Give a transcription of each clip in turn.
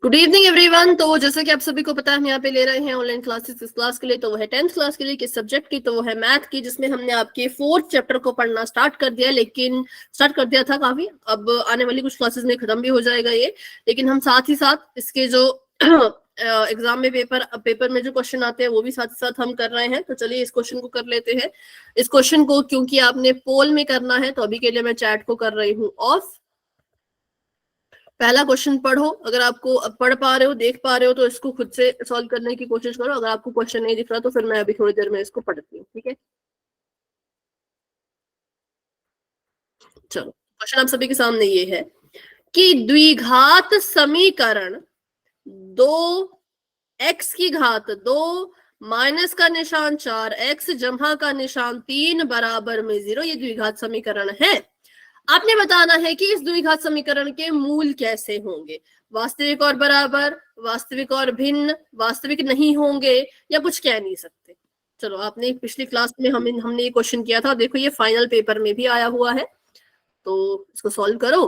Good evening everyone. तो जैसा कि आप सभी को पता है हम यहाँ पे ले रहे हैं ऑनलाइन क्लासेस। इस क्लास के लिए तो वो है 10th क्लास के लिए, किस सब्जेक्ट की, तो वो है मैथ की, जिसमें हमने आपके 4th चैप्टर को पढ़ना स्टार्ट कर दिया। लेकिन स्टार्ट कर दिया था काफी, अब आने वाली कुछ क्लासेस में खत्म भी हो जाएगा ये। लेकिन हम साथ ही साथ इसके जो एग्जाम में पेपर में जो क्वेश्चन आते हैं वो भी साथ साथ हम कर रहे हैं। तो चलिए इस क्वेश्चन को कर लेते हैं। इस क्वेश्चन को क्योंकि आपने पोल में करना है तो अभी के लिए मैं चैट को कर रही हूँ ऑफ। पहला क्वेश्चन पढ़ो, अगर आपको पढ़ पा रहे हो, देख पा रहे हो तो इसको खुद से सॉल्व करने की कोशिश करो। अगर आपको क्वेश्चन नहीं दिख रहा तो फिर मैं अभी थोड़ी देर में इसको पढ़ती हूँ, ठीक है। चलो, क्वेश्चन आप सभी के सामने ये है कि द्विघात समीकरण 2 x की घात 2 माइनस का निशान 4x जमा का निशान 3 बराबर में 0 ये द्विघात समीकरण है। आपने बताना है कि इस द्विघात समीकरण के मूल कैसे होंगे। वास्तविक और बराबर, वास्तविक और भिन्न, वास्तविक नहीं होंगे, या कुछ कह नहीं सकते। चलो, आपने पिछली क्लास में हमने ये क्वेश्चन किया था, देखो ये फाइनल पेपर में भी आया हुआ है। तो इसको सॉल्व करो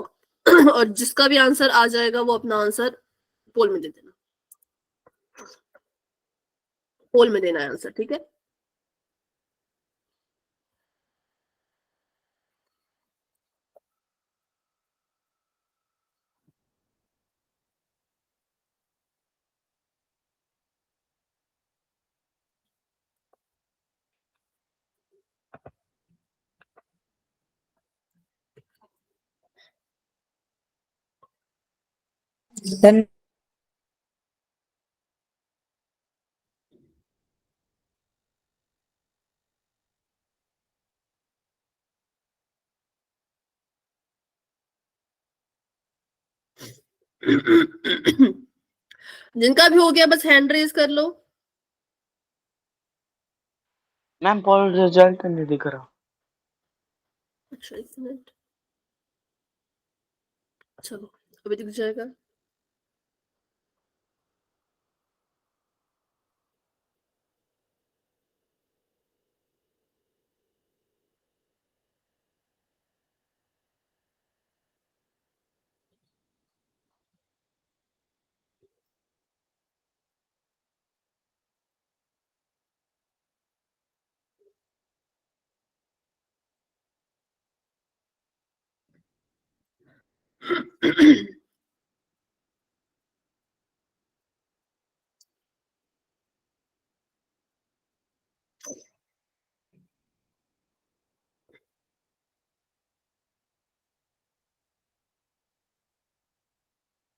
और जिसका भी आंसर आ जाएगा वो अपना आंसर पोल में दे देना। पोल में देना है आंसर, ठीक है। Then जिनका भी हो गया बस हैंड रेज कर लो। मैम पोल रिजल्ट नहीं दिख रहा। अच्छा, एक मिनट, चलो अभी दिख जाएगा।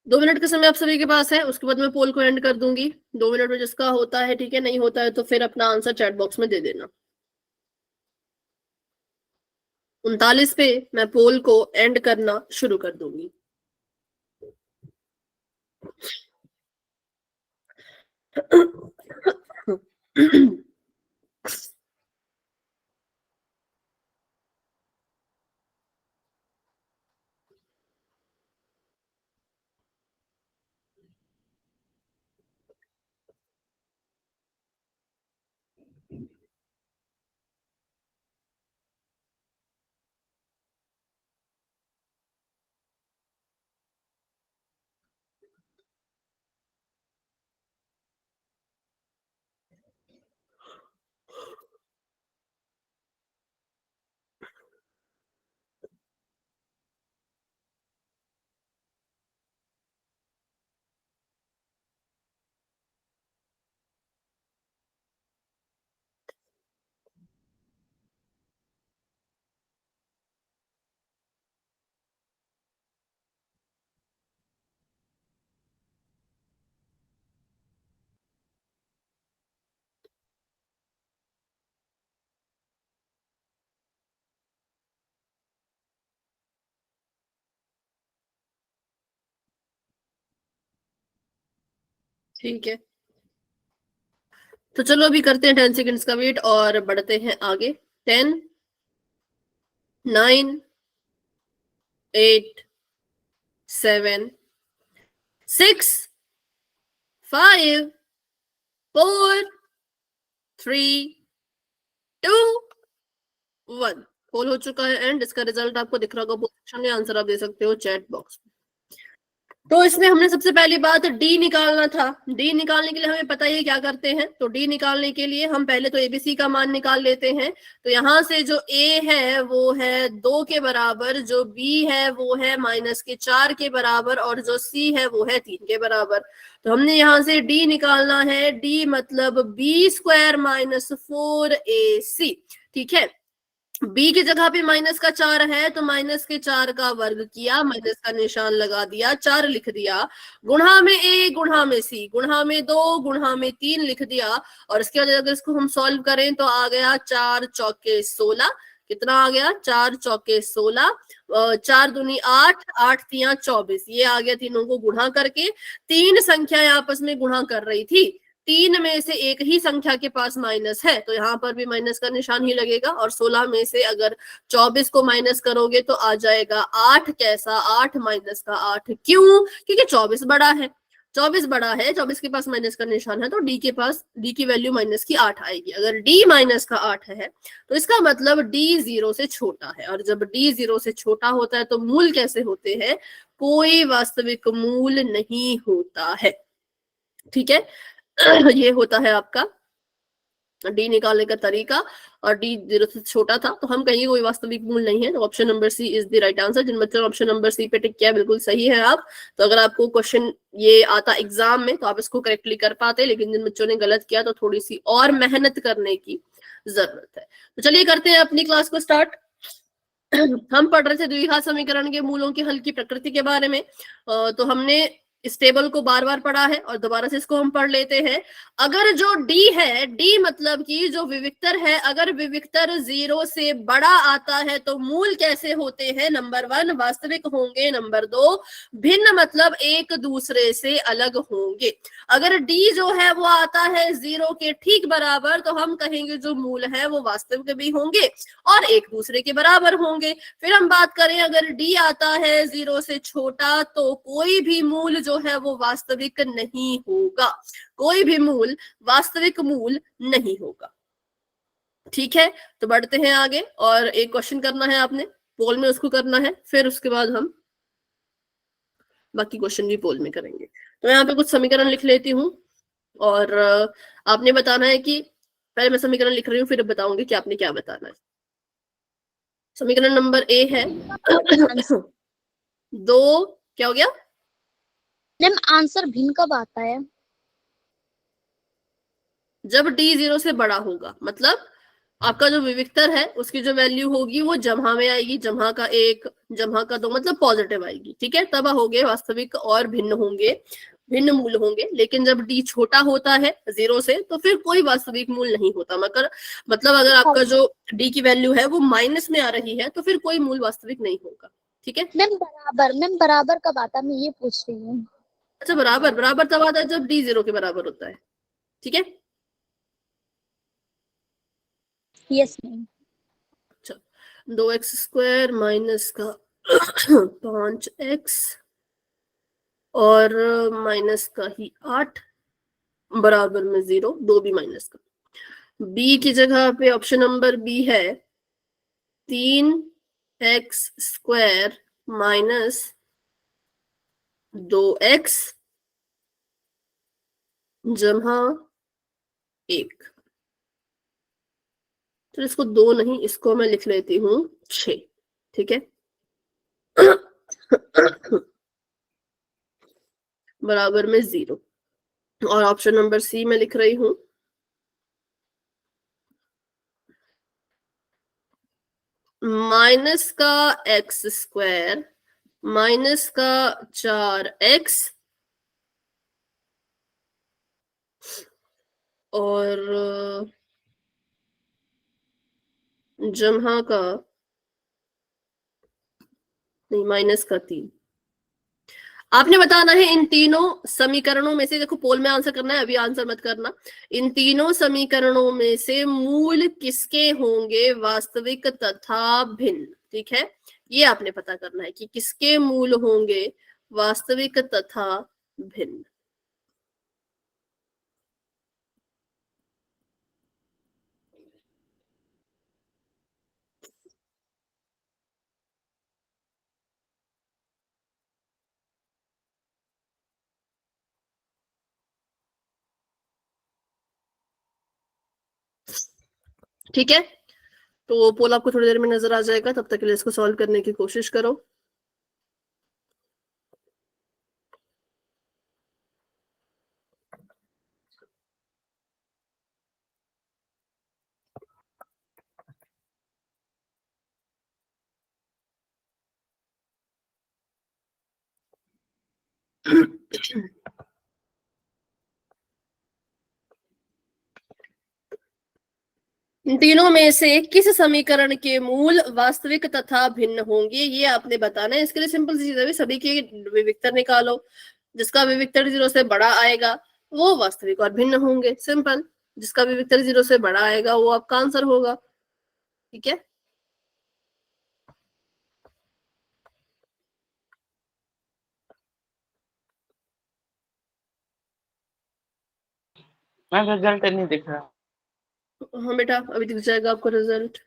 दो मिनट का समय आप सभी के पास है, उसके बाद मैं पोल को एंड कर दूंगी। 2 मिनट में जिसका होता है ठीक है, नहीं होता है तो फिर अपना आंसर चैट बॉक्स में दे देना। 39 पे मैं पोल को एंड करना शुरू कर दूंगी। ठीक है, तो चलो अभी करते हैं 10 सेकेंड्स का वेट और बढ़ते हैं आगे। 10, 9, 8, 7, 6, 5, 4, 3, 2, 1। पोल हो चुका है एंड इसका रिजल्ट आपको दिख रहा होगा पोल सेक्शन में। आंसर आप दे सकते हो चैट बॉक्स में। तो इसमें हमने सबसे पहली बात डी निकालना था। डी निकालने के लिए हमें पता है क्या करते हैं, तो डी निकालने के लिए हम पहले तो एबीसी का मान निकाल लेते हैं। तो यहाँ से जो ए है वो है 2 के बराबर, जो बी है वो है -4 के बराबर, और जो सी है वो है 3 के बराबर। तो हमने यहाँ से डी निकालना है, डी मतलब b² -4ac। ठीक है, बी की जगह पे -4 है तो -4 का वर्ग किया, माइनस का निशान लगा दिया, 4 लिख दिया, गुणा में ए गुणा में सी गुणा में 2 गुणा में 3 लिख दिया। और इसके बाद अगर इसको हम सॉल्व करें तो आ गया 4 चौके 16। कितना आ गया? 4 चौके 16, 4 दूनी 8, 8 तिया 24, ये आ गया तीनों को गुणा करके। तीन संख्याएं आपस में गुणा कर रही थी, तीन में से एक ही संख्या के पास माइनस है तो यहाँ पर भी माइनस का निशान ही लगेगा। और 16 में से अगर 24 को माइनस करोगे तो आ जाएगा 8। कैसा? 8 माइनस का 8। क्यों? क्योंकि 24 बड़ा है, 24 बड़ा है, 24 के पास माइनस का निशान है, तो डी के पास डी की वैल्यू माइनस की 8 आएगी। अगर डी माइनस का 8 है तो इसका मतलब डी 0 से छोटा है, और जब डी 0 से छोटा होता है तो मूल कैसे होते हैं? कोई वास्तविक मूल नहीं होता है। ठीक है, ये होता है आपका डी निकालने का तरीका। और डी 0 से छोटा था तो हम कहेंगे कोई वास्तविक मूल नहीं है, तो option number C is the right answer. जिन बच्चों ने ऑप्शन नंबर सी पे टिक किया बिल्कुल सही है आप। तो अगर आपको क्वेश्चन ये आता एग्जाम में तो आप इसको करेक्टली कर पाते, लेकिन जिन बच्चों ने गलत किया तो थोड़ी सी और मेहनत करने की जरूरत है। तो चलिए करते हैं अपनी क्लास को स्टार्ट। हम पढ़ रहे थे द्विघात समीकरण के मूलों के हल की प्रकृति के बारे में। तो हमने इस टेबल को बार बार पढ़ा है और दोबारा से इसको हम पढ़ लेते हैं। अगर जो डी है, डी मतलब कि जो विविक्तर है, अगर विविक्तर 0 से बड़ा आता है तो मूल कैसे होते हैं? नंबर 1 वास्तविक होंगे, नंबर 2 भिन्न मतलब एक दूसरे से अलग होंगे। अगर डी जो है वो आता है 0 के ठीक बराबर तो हम कहेंगे जो मूल है वो वास्तविक भी होंगे और एक दूसरे के बराबर होंगे। फिर हम बात करें अगर डी आता है 0 से छोटा तो कोई भी मूल जो है वो वास्तविक नहीं होगा, कोई भी मूल वास्तविक मूल नहीं होगा। ठीक है, तो बढ़ते हैं आगे और एक क्वेश्चन करना है आपने, पोल में उसको करना है, फिर उसके बाद हम बाकी क्वेश्चन भी पोल में करेंगे। तो यहाँ पे कुछ समीकरण लिख लेती हूँ और आपने बताना है कि, पहले मैं समीकरण लिख रही हूँ फिर बताऊंगी कि आपने क्या बताना है। समीकरण नंबर ए है 2, क्या हो गया मैम? आंसर भिन्न कब आता है? जब डी 0 से बड़ा होगा, मतलब आपका जो विविक्तर है उसकी जो वैल्यू होगी वो जम्हा में आएगी, जम्हा का 1 जम्हा का 2 मतलब पॉजिटिव आएगी। ठीक है, तब होंगे वास्तविक और भिन्न होंगे, भिन्न मूल होंगे। लेकिन जब डी छोटा होता है 0 से तो फिर कोई वास्तविक मूल नहीं होता। मतलब अगर आपका जो डी की वैल्यू है वो माइनस में आ रही है तो फिर कोई मूल वास्तविक नहीं होगा। ठीक है मैम बराबर कब आता है, मैं ये पूछ रही हूँ। अच्छा, बराबर बराबर तब आता है जब डी 0 के बराबर होता है। ठीक है, यस मैम। 2x² माइनस का 5x और माइनस का ही 8 बराबर में 0, 2 भी माइनस का। बी की जगह पे ऑप्शन नंबर बी है 3x² माइनस 2x जमा 1। तो इसको 2 नहीं, इसको मैं लिख लेती हूँ 6। ठीक है बराबर में 0। और ऑप्शन नंबर सी में लिख रही हूँ माइनस का x² माइनस का 4x और जम्हा का नहीं, माइनस का 3। आपने बताना है इन तीनों समीकरणों में से, देखो पोल में आंसर करना है, अभी आंसर मत करना। इन तीनों समीकरणों में से मूल किसके होंगे वास्तविक तथा भिन्न। ठीक है, ये आपने पता करना है कि किसके मूल होंगे वास्तविक तथा भिन्न। ठीक है, तो पोल आपको थोड़ी देर में नजर आ जाएगा, तब तक के लिए इसको सॉल्व करने की कोशिश करो। इन तीनों में से किस समीकरण के मूल वास्तविक तथा भिन्न होंगे, ये आपने बताना है। इसके लिए सिंपल सी चीज है, सभी के विविक्तर निकालो, जिसका विविक्तर 0 से बड़ा आएगा वो वास्तविक और भिन्न होंगे। सिंपल, जिसका विविक्तर 0 से बड़ा आएगा वो आपका आंसर होगा। ठीक है, मैम रिजल्ट नहीं दिख रहा। हाँ बेटा, अभी दिख जाएगा आपको रिजल्ट।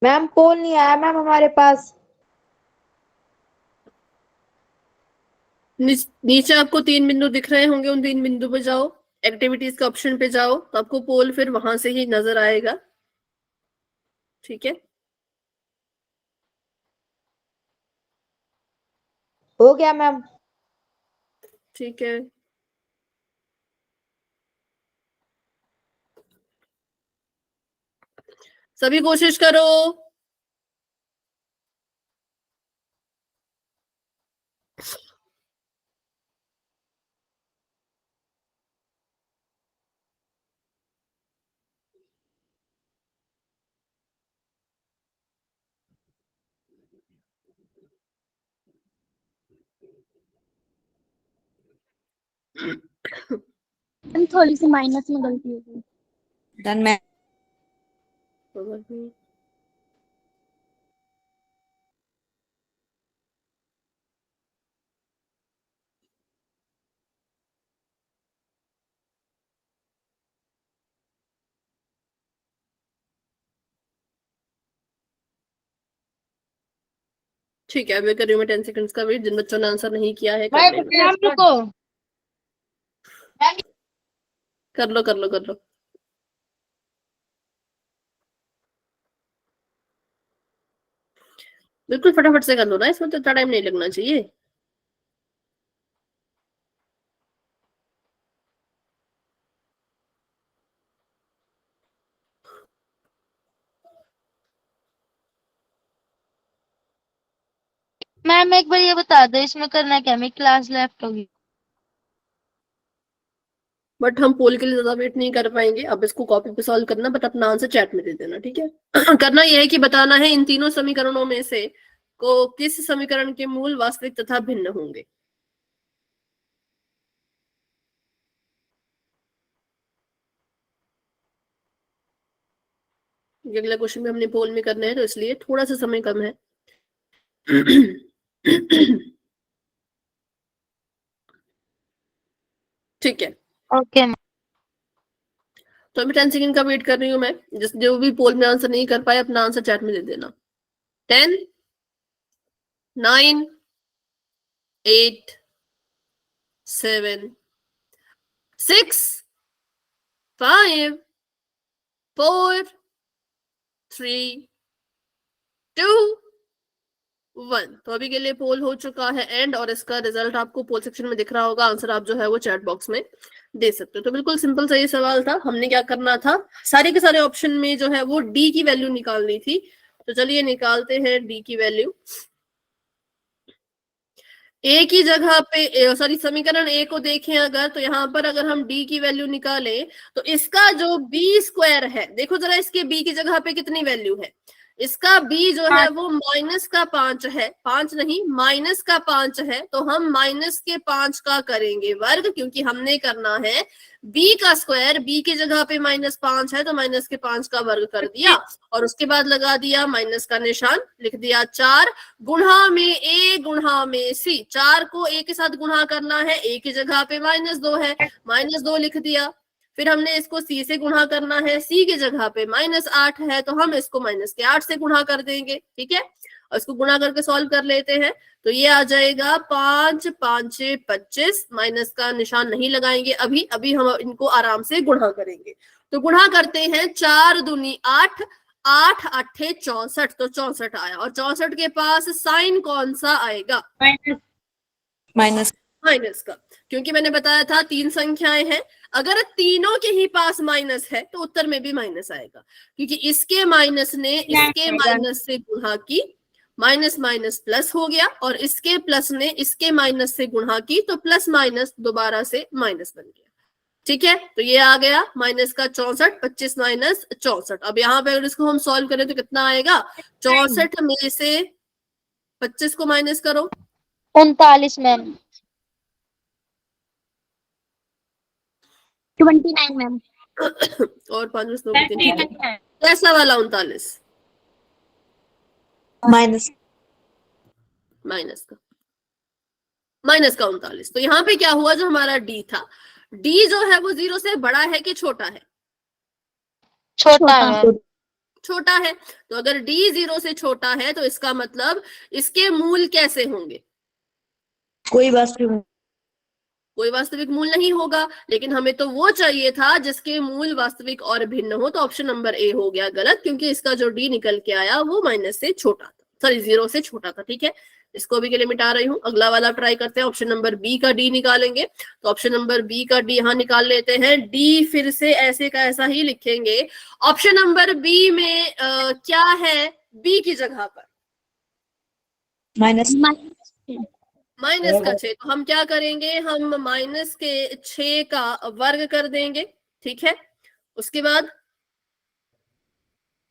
मैम पोल नहीं आया मैम हमारे पास। नीचे आपको 3 बिंदु दिख रहे होंगे, उन 3 बिंदु पे जाओ, एक्टिविटीज के ऑप्शन पे जाओ, तो आपको पोल फिर वहां से ही नजर आएगा। ठीक है, हो गया मैम। ठीक है, सभी कोशिश करो। मैम थोड़ी सी माइनस में गलती हो गई। Done ma'am. ठीक है, अभी कर रही हूँ मैं 10 सेकंड्स का वेट। जिन बच्चों ने आंसर नहीं किया है कर लेना। कर लो कर लो कर लो। बिल्कुल फटाफट से कर लो ना, इसमें तो इतना टाइम नहीं लगना चाहिए। मैम एक बार ये बता दो इसमें करना क्या, मेरी क्लास लेफ्ट होगी। बट हम पोल के लिए ज्यादा वेट नहीं कर पाएंगे, अब इसको कॉपी पे सॉल्व करना, बट अपना आंसर चैट में दे देना। ठीक है करना यह है कि बताना है इन तीनों समीकरणों में से को किस समीकरण के मूल वास्तविक तथा भिन्न होंगे। अगला क्वेश्चन भी हमने पोल में करना है, तो इसलिए थोड़ा सा समय कम है। ठीक है, ओके तो अभी 10 सेकंड का वेट कर रही हूँ मैं। जिस जो भी पोल में आंसर नहीं कर पाए अपना आंसर चैट में दे देना। 10 9 8 7 6 5 4 3 2 1। तो अभी के लिए पोल हो चुका है एंड, और इसका रिजल्ट आपको पोल सेक्शन में दिख रहा होगा। आंसर आप जो है वो चैट बॉक्स में दे सकते हो। तो बिल्कुल सिंपल सा ये सवाल था। हमने क्या करना था, सारे के सारे ऑप्शन में जो है वो डी की वैल्यू निकालनी थी। तो चलिए निकालते हैं डी की वैल्यू। ए की जगह पे सॉरी समीकरण ए को देखें अगर, तो यहाँ पर अगर हम डी की वैल्यू निकालें तो इसका जो बी स्क्वायर है, देखो जरा इसके बी की जगह पे कितनी वैल्यू है, इसका बी जो है वो -5 है, 5 नहीं -5 है, तो हम -5 का करेंगे वर्ग, क्योंकि हमने करना है बी का स्क्वायर, बी की जगह पे -5 है तो -5 का वर्ग कर दिया और उसके बाद लगा दिया माइनस का निशान, लिख दिया 4 गुणा में ए गुणा में सी, 4 को ए के साथ गुणा करना है, ए की जगह पे -2 है, -2 लिख दिया, फिर हमने इसको सी से गुणा करना है, सी की जगह पे -8 है तो हम इसको -8 से गुणा कर देंगे, ठीक है, और इसको गुणा करके सॉल्व कर लेते हैं, तो ये आ जाएगा 5 5 25, माइनस का निशान नहीं लगाएंगे अभी, अभी हम इनको आराम से गुणा करेंगे, तो गुणा करते हैं, 4 दूनी 8, 8 8 64, तो 64 आया, और 64 के पास साइन कौन सा आएगा, माइनस माइनस का, क्योंकि मैंने बताया था 3 संख्याएं हैं, अगर तीनों के ही पास माइनस है तो उत्तर में भी माइनस आएगा, क्योंकि इसके माइनस ने इसके माइनस से गुणा की, माइनस माइनस प्लस हो गया, और इसके प्लस ने इसके माइनस से गुणा की, तो प्लस माइनस दोबारा से माइनस बन गया, ठीक है, तो ये आ गया माइनस का 64, 25 माइनस 64, अब यहाँ पे अगर इसको हम सॉल्व करें तो कितना आएगा, 64 में से 25 को माइनस करो, 39 मैम। 29 मैम। और 5 2 कैसा वाला 39, माइनस माइनस का 39, तो यहाँ पे क्या हुआ, जो हमारा डी था, डी जो है वो 0 से बड़ा है कि छोटा है, छोटा है। छोटा है, तो अगर डी 0 से छोटा है तो इसका मतलब इसके मूल कैसे होंगे, कोई वास्तविक कोई वास्तविक मूल नहीं होगा, लेकिन हमें तो वो चाहिए था जिसके मूल वास्तविक और भिन्न हो, तो ऑप्शन नंबर ए हो गया गलत, क्योंकि इसका जो डी निकल के आया वो माइनस से छोटा था, सॉरी 0 से छोटा था, ठीक है, इसको भी के लिए मिटा रही हूँ, अगला वाला ट्राई करते हैं, ऑप्शन नंबर बी का डी निकालेंगे, तो ऑप्शन नंबर बी का डी यहाँ निकाल लेते हैं, डी फिर से ऐसे का ऐसा ही लिखेंगे, ऑप्शन नंबर बी में क्या है, बी की जगह पर माइनस माइनस का 6, तो हम क्या करेंगे, हम माइनस के 6 का वर्ग कर देंगे, ठीक है, उसके बाद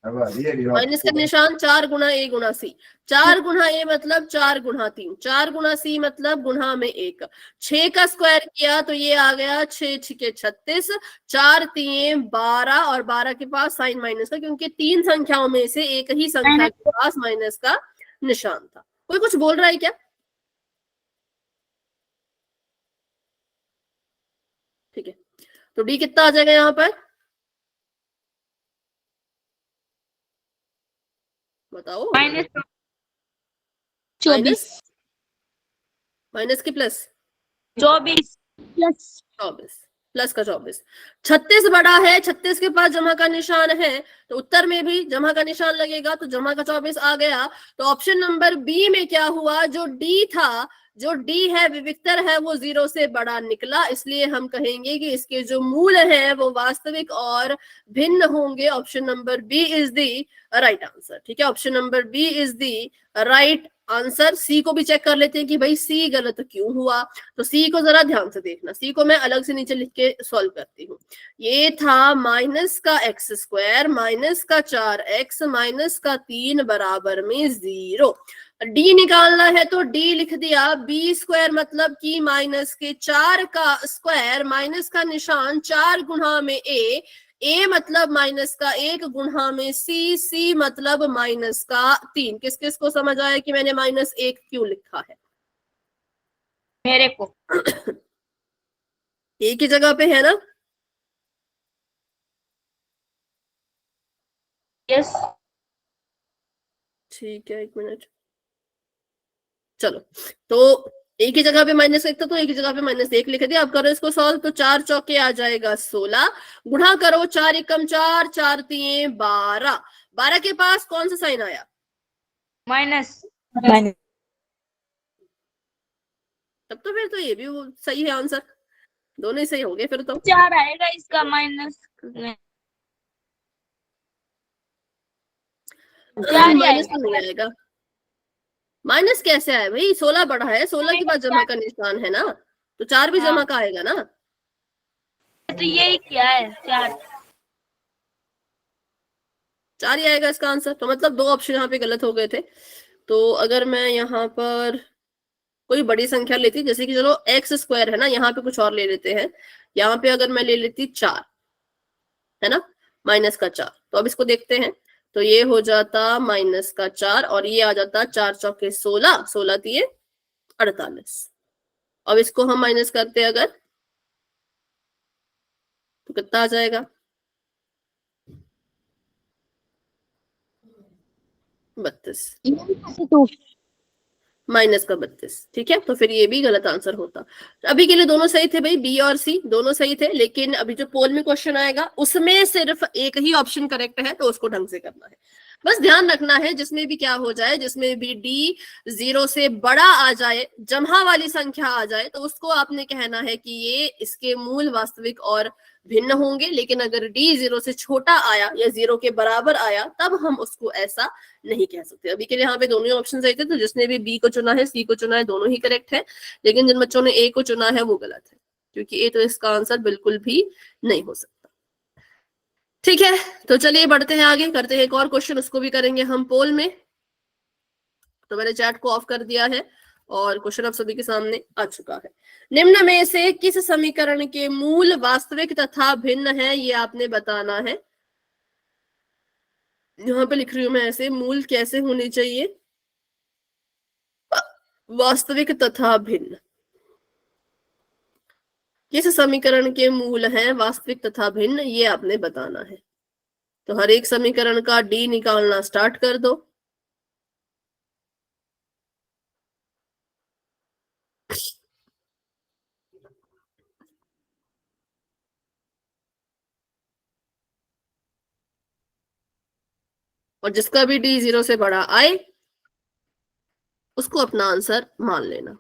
माइनस का निशान 4 गुना ए गुना सी, 4 गुना ए मतलब 4 गुना 3, 4 गुना सी मतलब गुना में 1, 6 का स्क्वायर किया तो ये आ गया 6 6 36, 4 3 12, और 12 के पास साइन माइनस का, क्योंकि 3 संख्याओं में से एक ही संख्या के पास माइनस का निशान था। कोई कुछ बोल रहा है क्या? ठीक है, तो डी कितना आ जाएगा यहाँ पर, बताओ। -24 माइनस के प्लस 24 प्लस 24, प्लस का 24, 36 बड़ा है, 36 के पास जमा का निशान है, तो उत्तर में भी जमा का निशान लगेगा, तो जमा का 24 आ गया, तो ऑप्शन नंबर बी में क्या हुआ, जो डी था, जो डी है विविक्तर है, वो 0 से बड़ा निकला, इसलिए हम कहेंगे कि इसके जो मूल हैं वो वास्तविक और भिन्न होंगे, option number B is the right answer, ठीक है, option number B is the right answer. C को भी चेक कर लेते हैं कि भाई सी गलत क्यों हुआ, तो सी को जरा ध्यान से देखना, सी को मैं अलग से नीचे लिख के सॉल्व करती हूँ, ये था माइनस का एक्स स्क्वायर माइनस का 4x माइनस का 3 बराबर में 0, डी निकालना है तो डी लिख दिया, बी स्क्वायर मतलब कि माइनस के 4 का स्क्वायर, माइनस का निशान 4 गुना में ए मतलब माइनस का 1 गुना में सी मतलब माइनस का 3, किस किस को समझ आया कि मैंने -1 क्यों लिखा है? मेरे को ए की जगह पे है ना, यस ठीक है, 1 मिनट, चलो, तो एक ही जगह पे -1 था तो एक ही जगह पे -1 लिख दिया, अब करो इसको सॉल्व, तो 4 चौके आ जाएगा 16, गुणा करो 4 एकम 4, 4 3 12, 12 के पास कौन सा साइन आया, माइनस माइनस तब तो फिर तो ये भी सही है आंसर, दोनों ही सही हो गए फिर तो, 4 आएगा इसका माइनस में, माइनस तो नहीं आएगा, माइनस कैसे आया भाई, 16 बड़ा है, 16 के बाद जमा का निशान है ना, तो 4 भी हाँ। जमा का आएगा ना। तो यही क्या है 4। 4 ही आएगा इसका आंसर। तो मतलब 2 ऑप्शन यहाँ पे गलत हो गए थे। तो अगर मैं यहाँ पर कोई बड़ी संख्या लेती, जैसे कि चलो एक्स स्क्वायर है ना, यहाँ पे कुछ और ले लेते हैं। यहाँ पे अगर मैं ले लेती 4, है ना, माइनस का 4, तो अब इसको देखते हैं। तो ये हो जाता माइनस का 4 और ये आ जाता 4 चौके 16, 16 दिए 48। अब इसको हम माइनस करते हैं अगर, तो कितना आ जाएगा, 32, माइनस का 32। ठीक है, तो फिर ये भी गलत आंसर होता। अभी के लिए दोनों सही थे भाई, बी और सी दोनों सही थे, लेकिन अभी जो पोल में क्वेश्चन आएगा उसमें सिर्फ एक ही ऑप्शन करेक्ट है, तो उसको ढंग से करना है। बस ध्यान रखना है, जिसमें भी क्या हो जाए, जिसमें भी डी 0 से बड़ा आ जाए, जमहा वाली संख्या आ जाए, तो उसको आपने कहना है कि ये इसके मूल, वास्तविक और भिन्न होंगे। लेकिन अगर डी 0 से छोटा आया या 0 के बराबर आया, तब हम उसको ऐसा नहीं कह सकते। अभी के लिए यहाँ पे दोनों ही ऑप्शन सही थे, तो जिसने भी बी को चुना है, सी को चुना है, दोनों ही करेक्ट है। लेकिन जिन बच्चों ने ए को चुना है वो गलत है, क्योंकि ए तो इसका आंसर बिल्कुल भी नहीं हो सकता। ठीक है, तो चलिए बढ़ते हैं आगे, करते हैं एक और क्वेश्चन, उसको भी करेंगे हम पोल में। तो मैंने चैट को ऑफ कर दिया है और क्वेश्चन आप सभी के सामने आ चुका है। निम्न में से किस समीकरण के मूल वास्तविक तथा भिन्न है, ये आपने बताना है। यहाँ पे लिख रही हूं मैं ऐसे, मूल कैसे होने चाहिए, वास्तविक तथा भिन्न। किस समीकरण के मूल हैं वास्तविक तथा भिन्न, ये आपने बताना है। तो हर एक समीकरण का डी निकालना स्टार्ट कर दो। और जिसका भी डी 0 से बड़ा आए, उसको अपना आंसर मान लेना।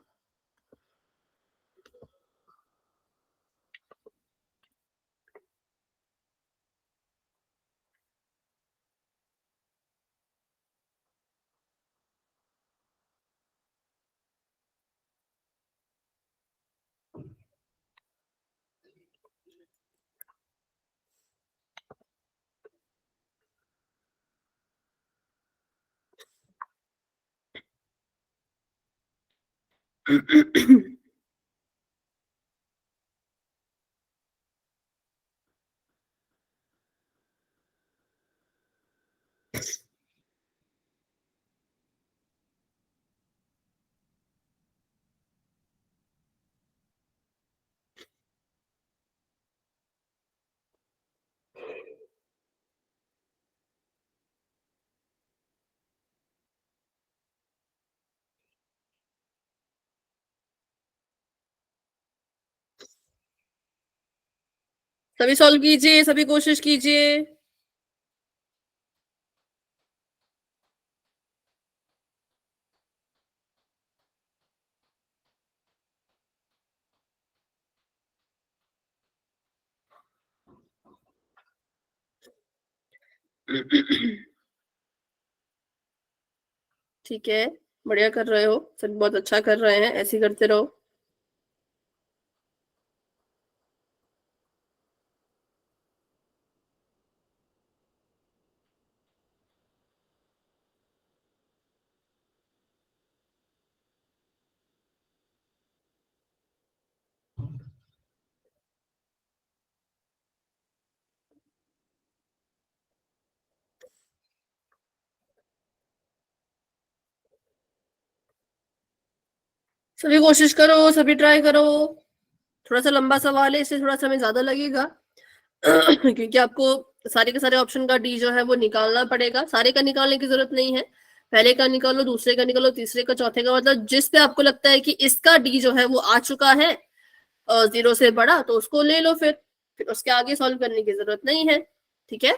सभी सॉल्व कीजिए, सभी कोशिश कीजिए। ठीक है, बढ़िया कर रहे हो, सब बहुत अच्छा कर रहे हैं, ऐसे ही करते रहो। सभी कोशिश करो, सभी ट्राई करो। थोड़ा सा लंबा सवाल है, इससे थोड़ा समय ज्यादा लगेगा क्योंकि आपको सारे के सारे ऑप्शन का डी जो है वो निकालना पड़ेगा। सारे का निकालने की जरूरत नहीं है, पहले का निकालो, दूसरे का निकालो, तीसरे का, चौथे का, मतलब जिस पे आपको लगता है कि इसका डी जो है वो आ चुका है 0 से बड़ा, तो उसको ले लो। फिर उसके आगे सॉल्व करने की जरूरत नहीं है। ठीक है,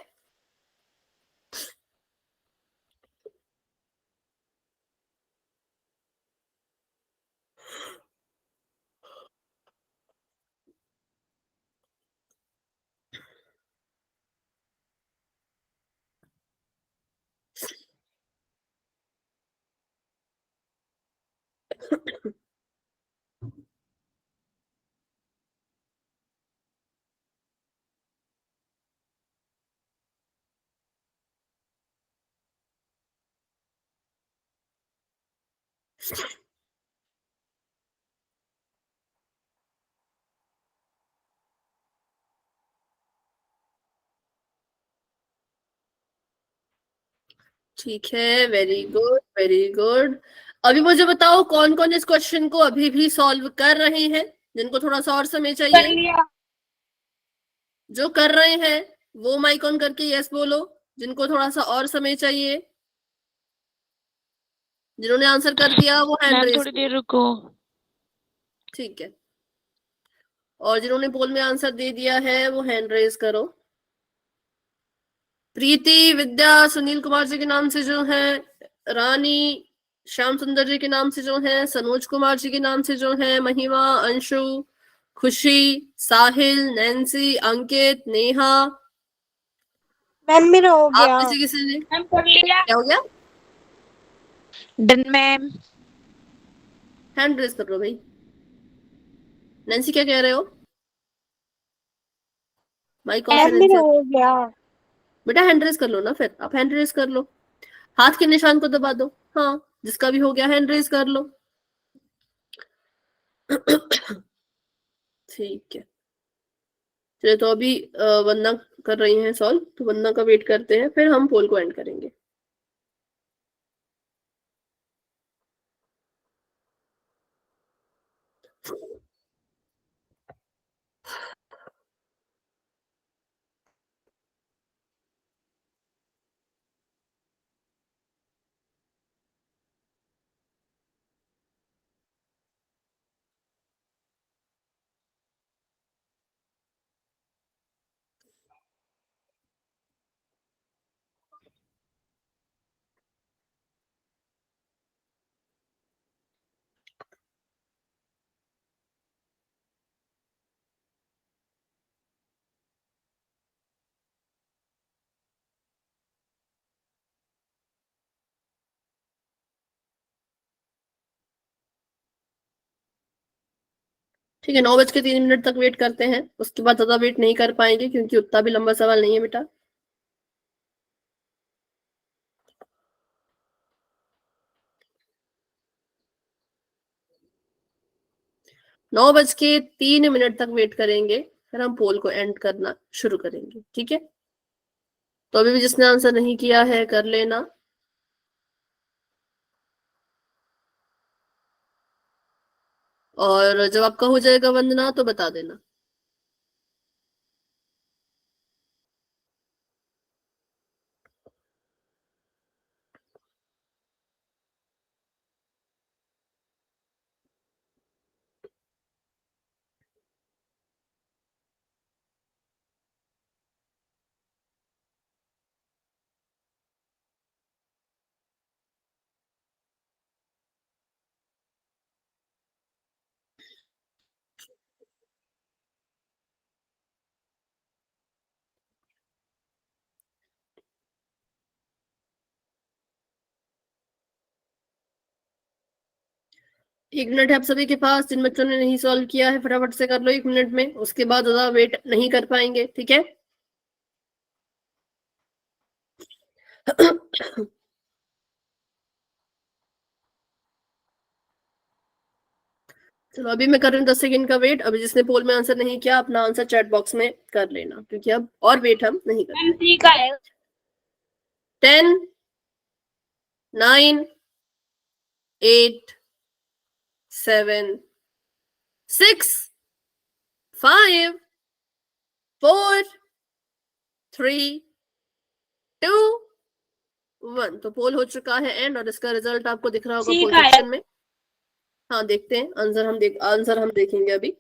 ठीक है, वेरी गुड वेरी गुड। अभी मुझे बताओ कौन कौन इस क्वेश्चन को अभी भी सॉल्व कर रहे हैं, जिनको थोड़ा सा और समय कर चाहिए। लिया। जो कर रहे हैं वो माइक ऑन करके यस बोलो, जिनको थोड़ा सा और समय चाहिए। जिन्होंने आंसर कर दिया वो हैंड मैम रेज। थोड़ी देर रुको। ठीक है, और जिन्होंने पोल में आंसर दे दिया है वो हैंड रेज करो। प्रीति, विद्या, सुनील कुमार जी के नाम से जो है, रानी, श्याम सुंदर जी के नाम से जो है, सनोज कुमार जी के नाम से जो है, महिमा, अंशु, खुशी, साहिल, नैन्सी, अंकित, नेहा। मैम मेरा हो आप गया। में से किसी ने मैम कर लिया। क्या हो गया? Done ma'am. हैंड रेज कर लो भाई। नैन्सी क्या कह रहे हो? माइक ऑफ है मैम मेरा नैन्सी। हो गया। बेटा हैंड रेज कर लो ना, फिर आप हैंड रेज कर लो, हाथ के निशान को दबा दो। हाँ, जिसका भी हो गया हैंड रेज कर लो। ठीक है, चलिए तो अभी वंदना कर रही हैं सॉल्व, तो वंदना का वेट करते हैं, फिर हम पोल को एंड करेंगे। ठीक है, 9:03 तक वेट करते हैं, उसके बाद ज्यादा वेट नहीं कर पाएंगे क्योंकि उतना भी लंबा सवाल नहीं है बेटा। नौ बज के 3 मिनट तक वेट करेंगे, फिर हम पोल को एंड करना शुरू करेंगे। ठीक है, तो अभी भी जिसने आंसर नहीं किया है कर लेना। और जब आपका हो जाएगा वंदना तो बता देना। एक मिनट है आप सभी के पास, जिन बच्चों ने नहीं सॉल्व किया है फटाफट से कर लो 1 मिनट में, उसके बाद ज्यादा वेट नहीं कर पाएंगे। ठीक है। चलो अभी मैं कर रही हूँ 10 सेकंड का वेट। अभी जिसने पोल में आंसर नहीं किया अपना आंसर चैट बॉक्स में कर लेना, क्योंकि अब और वेट हम नहीं कर मैम पाएंगे। ठीक है। 10, 9, 8, 7, 6, 5, 4, 3, 2, 1। तो पोल हो चुका है एंड, और इसका रिजल्ट आपको दिख रहा होगा ठीक पोल है। सेक्शन में। हाँ देखते हैं आंसर हम देखेंगे अभी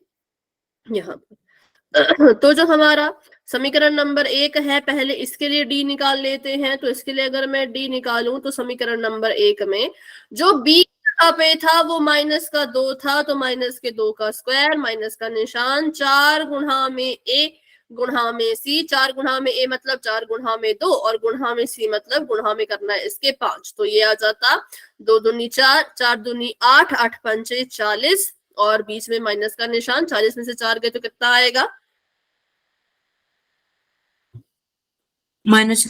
यहाँ पर। तो जो हमारा समीकरण नंबर 1 है, पहले इसके लिए डी निकाल लेते हैं। तो इसके लिए अगर मैं डी निकालूं तो समीकरण नंबर 1 में जो बी जगह पे था वो -2 था, तो -2 का स्क्वायर, माइनस का निशान, 4 गुणा में ए गुणा में सी, 4 गुणा में ए मतलब 4 गुणा में 2 और गुणा में सी मतलब गुणा में करना है इसके 5। तो ये आ जाता 2 दूनी 4, 4 दूनी 8, 8 पंचे 40 और बीच में माइनस का निशान। 40 में से 4 गए तो कितना आएगा? माइनस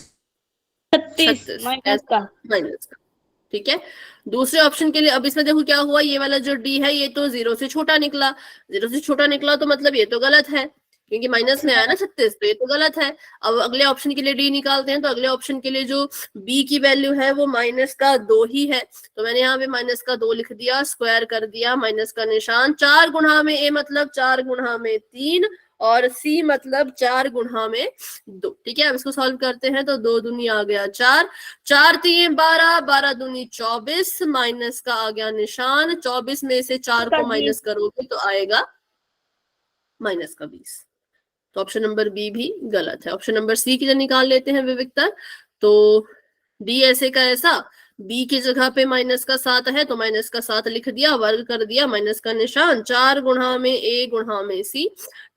36 माइनस का। माइनस का। ठीक है, दूसरे ऑप्शन के लिए अब इसमें देखो क्या हुआ, ये वाला जो डी है ये तो 0 से छोटा निकला, 0 से छोटा निकला तो मतलब ये तो गलत है क्योंकि माइनस में आया ना 36, तो ये तो गलत है। अब अगले ऑप्शन के लिए डी निकालते हैं, तो अगले ऑप्शन के लिए जो बी की वैल्यू है वो माइनस का 2 ही है, तो मैंने यहाँ पे माइनस का 2 लिख दिया, स्क्वायर कर दिया, माइनस का निशान। 4 गुणा में ए मतलब 4 गुणा में 3 और सी मतलब 4 गुणा में 2। ठीक है, अब इसको सॉल्व करते हैं तो 2 दूनी आ गया 4, 4 3 12, 12 दूनी 24, माइनस का आ गया निशान। 24 में से 4 को माइनस करोगे तो आएगा माइनस का 20। तो ऑप्शन नंबर बी भी गलत है। ऑप्शन नंबर सी की जो निकाल लेते हैं विविकता, तो डी ऐसे का ऐसा, बी की जगह पे माइनस का 7 है तो माइनस का 7 लिख दिया, वर्ग कर दिया, माइनस का निशान। 4 गुणा में ए गुणा में सी,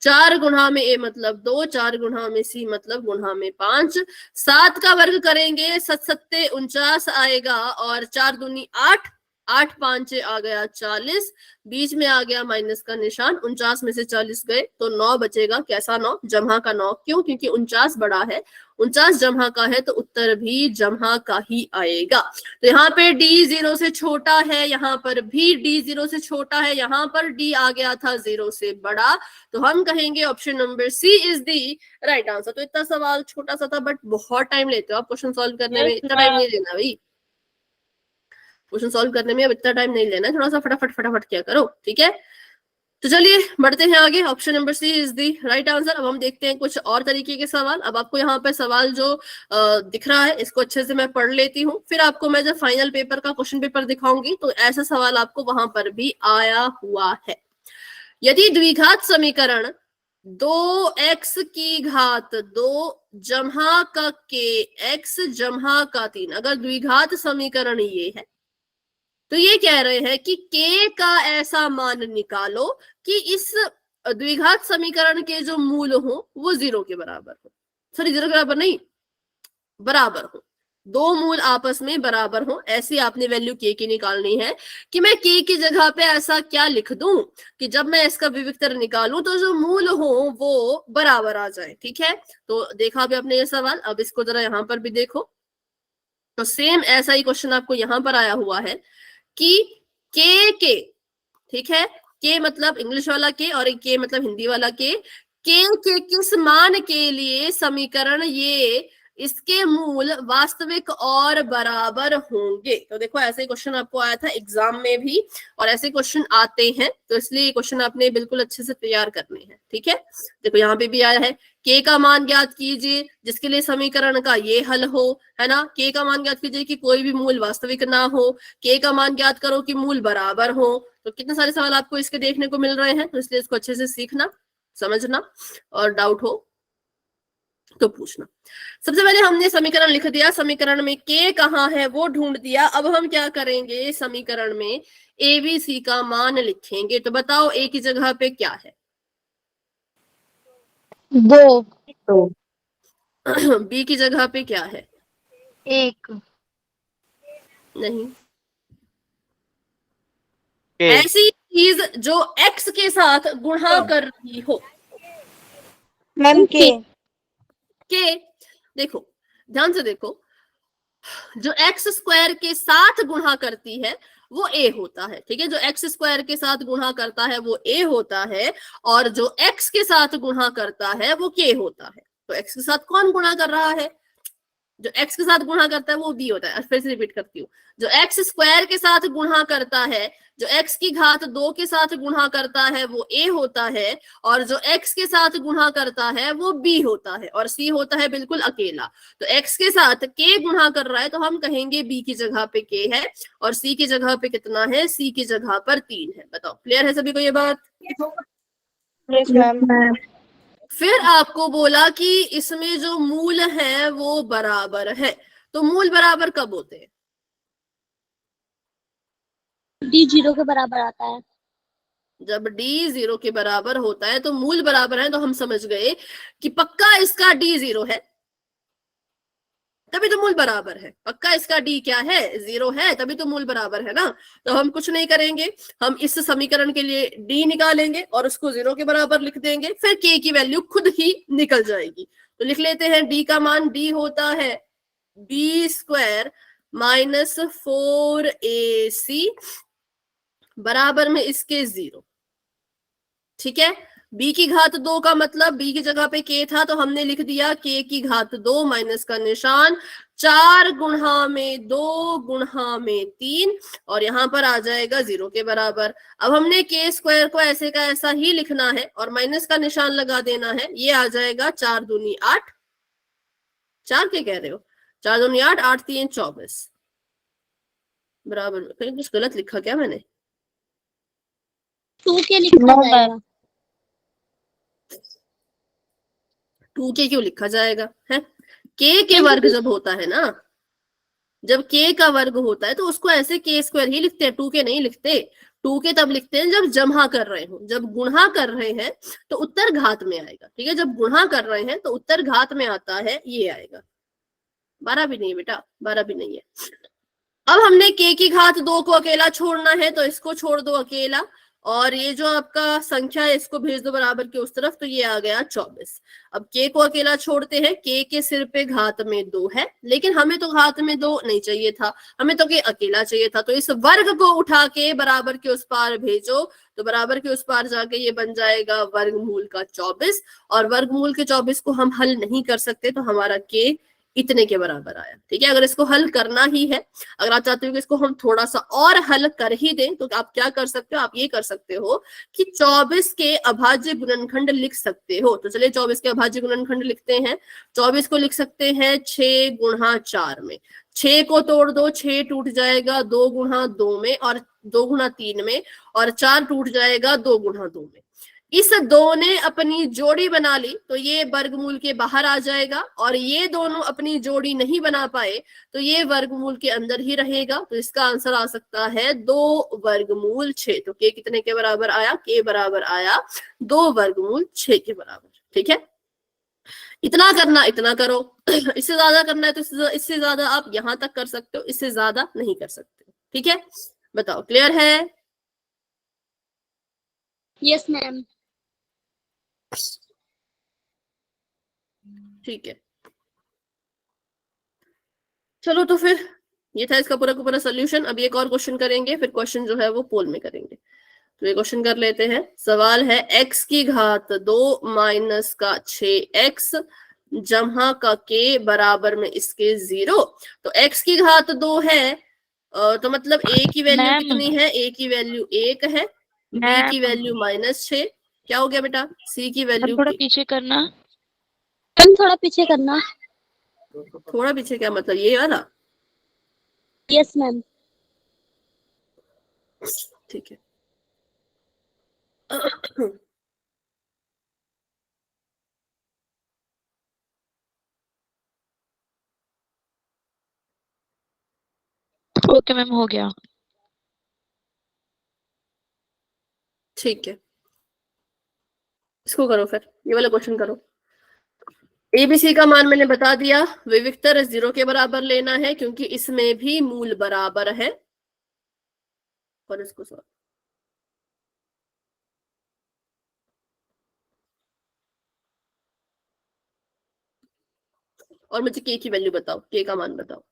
4 गुणा में ए मतलब 2, 4 गुणा में सी मतलब गुणा में 5। 7 का वर्ग करेंगे 7 सत्ते 49 आएगा और 4 दूनी 8, 8 5 आ गया 40, बीच में आ गया माइनस का निशान। 49 में से 40 गए तो 9 बचेगा। कैसा 9? जमा का 9। क्यों? क्योंकि 49 बड़ा है, 49 जमा का है तो उत्तर भी जमा का ही आएगा। तो यहाँ पे डी 0 से छोटा है, यहाँ पर भी डी 0 से छोटा है, यहाँ पर डी आ गया था 0 से बड़ा, तो हम कहेंगे option number C is the right answer. तो इतना सवाल छोटा सा था बट बहुत टाइम लेते हो आप क्वेश्चन सॉल्व करने में, इतना टाइम नहीं लेना भाई, क्वेश्चन सॉल्व करने में अब इतना टाइम नहीं लेना, थोड़ा सा फटाफट फटाफट क्या करो। ठीक है, तो चलिए बढ़ते हैं आगे। Option number C is the right answer. अब हम देखते हैं कुछ और तरीके के सवाल। अब आपको यहाँ पे सवाल जो दिख रहा है इसको अच्छे से मैं पढ़ लेती हूँ, फिर आपको मैं जब फाइनल पेपर का क्वेश्चन पेपर दिखाऊंगी तो ऐसा सवाल आपको वहां पर भी आया हुआ है। यदि द्विघात समीकरण 2x की घात 2 जमा का k x जमा का 3, अगर द्विघात समीकरण ये है तो ये कह रहे हैं कि k का ऐसा मान निकालो कि इस द्विघात समीकरण के जो मूल हो वो 0 के बराबर हो, सॉरी 0 के बराबर नहीं, बराबर हो, दो मूल आपस में बराबर हो। ऐसी आपने वैल्यू k की निकालनी है कि मैं k की जगह पे ऐसा क्या लिख दूं कि जब मैं इसका विविक्तर निकालूं तो जो मूल हो वो बराबर आ जाए। ठीक है, तो देखा भी आपने ये सवाल। अब इसको जरा यहाँ पर भी देखो, तो सेम ऐसा ही क्वेश्चन आपको यहाँ पर आया हुआ है कि के, ठीक है, के मतलब इंग्लिश वाला के और एक के मतलब हिंदी वाला के किस मान के लिए समीकरण ये इसके मूल वास्तविक और बराबर होंगे। तो देखो ऐसे क्वेश्चन आपको आया था एग्जाम में भी और ऐसे क्वेश्चन आते हैं, तो इसलिए ये क्वेश्चन आपने बिल्कुल अच्छे से तैयार करने हैं। ठीक है, देखो यहाँ पे भी आया है के का मान ज्ञात कीजिए जिसके लिए समीकरण का ये हल हो, है ना। के का मान ज्ञात कीजिए कि कोई भी मूल वास्तविक ना हो, के का मान ज्ञात करो कि मूल बराबर हो। तो कितने सारे सवाल आपको इसके देखने को मिल रहे हैं, तो इसलिए इसको अच्छे से सीखना, समझना और डाउट हो तो पूछना। सबसे पहले हमने समीकरण लिख दिया, समीकरण में के कहाँ है वो ढूंढ दिया। अब हम क्या करेंगे, समीकरण में ए बी सी का मान लिखेंगे। तो बताओ ए की जगह पे क्या है? 2, बी की जगह पे क्या है? 1, नहीं, के ऐसी चीज जो x के साथ गुणा कर रही हो। मैम के देखो ध्यान से देखो, जो x स्क्वायर के साथ गुणा करती है वो a होता है। ठीक है, जो x स्क्वायर के साथ गुणा करता है वो a होता है और जो x के साथ गुणा करता है वो k होता है। तो x के साथ कौन गुणा कर रहा है? जो x के साथ गुणा करता है वो b होता है। फिर से रिपीट करती हूँ, जो x स्क्वायर के साथ गुणा करता है, जो x की घात 2 के साथ गुणा करता है वो a होता है और जो x के साथ गुणा करता है वो b होता है और c होता है बिल्कुल अकेला। तो x के साथ k गुणा कर रहा है तो हम कहेंगे b की जगह पे k है और c की जगह पे कितना है? c की जगह पर 3 है। बताओ क्लियर है सभी को ये बात? Yes ma'am. फिर आपको बोला कि इसमें जो मूल है वो बराबर है। तो मूल बराबर कब होते हैं? डी 0 के बराबर आता है। जब d 0 के बराबर होता है तो मूल बराबर है, तो हम समझ गए कि पक्का इसका d 0 है, तभी तो मूल बराबर है। पक्का इसका d क्या है, 0 है, तभी तो मूल बराबर है ना। तो हम कुछ नहीं करेंगे, हम इस समीकरण के लिए d निकालेंगे और उसको 0 के बराबर लिख देंगे, फिर k की वैल्यू खुद ही निकल जाएगी। तो लिख लेते हैं d का मान, d होता है b² माइनस 4ac बराबर में इसके 0। ठीक है, b की घात 2 का मतलब b की जगह पे k था तो हमने लिख दिया k की घात 2 माइनस का निशान 4 गुणा में 2 गुणा में 3 और यहां पर आ जाएगा 0 के बराबर। अब हमने k² को ऐसे का ऐसा ही लिखना है और माइनस का निशान लगा देना है। ये आ जाएगा 4 दूनी 8, 4 क्या कह रहे हो, 4 दूनी 8, 8 3 24 बराबर में। कहीं कुछ गलत लिखा क्या मैंने? 2 के लिखा जाएगा। 2 के क्यों लिखा जाएगा है? के वर्ग जब होता है ना, जब k का वर्ग होता है तो उसको ऐसे k² ही लिखते हैं, 2 के नहीं लिखते। 2 के तब लिखते हैं जब जमा कर रहे हो, जब गुणा कर रहे हैं तो उत्तर घात में आएगा। ठीक है, जब गुणा कर रहे हैं तो उत्तर घात में आता है, ये आएगा। 12 भी नहीं है बेटा, 12 भी नहीं है। अब हमने k की घात 2 को अकेला छोड़ना है तो इसको छोड़ दो अकेला, और ये जो आपका संख्या है इसको भेज दो बराबर के उस तरफ, तो ये आ गया 24। अब k को अकेला छोड़ते हैं, k के सिर पे घात में 2 है, लेकिन हमें तो घात में 2 नहीं चाहिए था, हमें तो k अकेला चाहिए था। तो इस वर्ग को उठा के बराबर के उस पार भेजो, तो बराबर के उस पार जाके ये बन जाएगा वर्गमूल का 24, और वर्गमूल के 24 को हम हल नहीं कर सकते तो हमारा k इतने के बराबर आया। ठीक है, अगर इसको हल करना ही है, अगर आप चाहते हो कि इसको हम थोड़ा सा और हल कर ही दें, तो आप क्या कर सकते हो, आप ये कर सकते हो कि 24 के अभाज्य गुणनखंड लिख सकते हो। तो चलिए 24 के अभाज्य गुणनखंड लिखते हैं। 24 को लिख सकते हैं 6 गुणा 4 में, 6 को तोड़ दो, 6 टूट जाएगा 2 गुणा 2 में और 2 गुणा 3 में, और 4 टूट जाएगा 2 गुणा 2 में। इस 2 ने अपनी जोड़ी बना ली तो ये वर्गमूल के बाहर आ जाएगा, और ये दोनों अपनी जोड़ी नहीं बना पाए तो ये वर्गमूल के अंदर ही रहेगा। तो इसका आंसर आ सकता है 2 वर्गमूल 6। तो k कितने के बराबर आया, k बराबर आया 2 वर्गमूल 6 के बराबर। ठीक है, इतना करना इतना करो, इससे ज्यादा करना है तो इससे ज्यादा आप यहां तक कर सकते हो, इससे ज्यादा नहीं कर सकते। ठीक है, बताओ क्लियर है? Yes ma'am. ठीक है, चलो तो फिर ये था इसका पूरा का पूरा सोल्यूशन। अब एक और क्वेश्चन करेंगे, फिर क्वेश्चन जो है वो पोल में करेंगे। तो ये क्वेश्चन कर लेते हैं। सवाल है x की घात 2 माइनस का 6x जमा का k बराबर में इसके 0। तो x की घात 2 है, तो मतलब a की वैल्यू मैम। कितनी है, a की वैल्यू 1 है, b की वैल्यू -6, क्या हो गया बेटा, c की वैल्यू थोड़ा पीछे करना मैम, थोड़ा पीछे करना। थोड़ा पीछे क्या मतलब, ये वाला? Yes ma'am. ठीक है। ओके मैम, हो गया। ठीक है, इसको करो फिर, ये वाला क्वेश्चन करो। एबीसी का मान मैंने बता दिया, विविक्तर 0 के बराबर लेना है क्योंकि इसमें भी मूल बराबर है। और इसको सॉल्व, और मुझे के की वैल्यू बताओ, के का मान बताओ।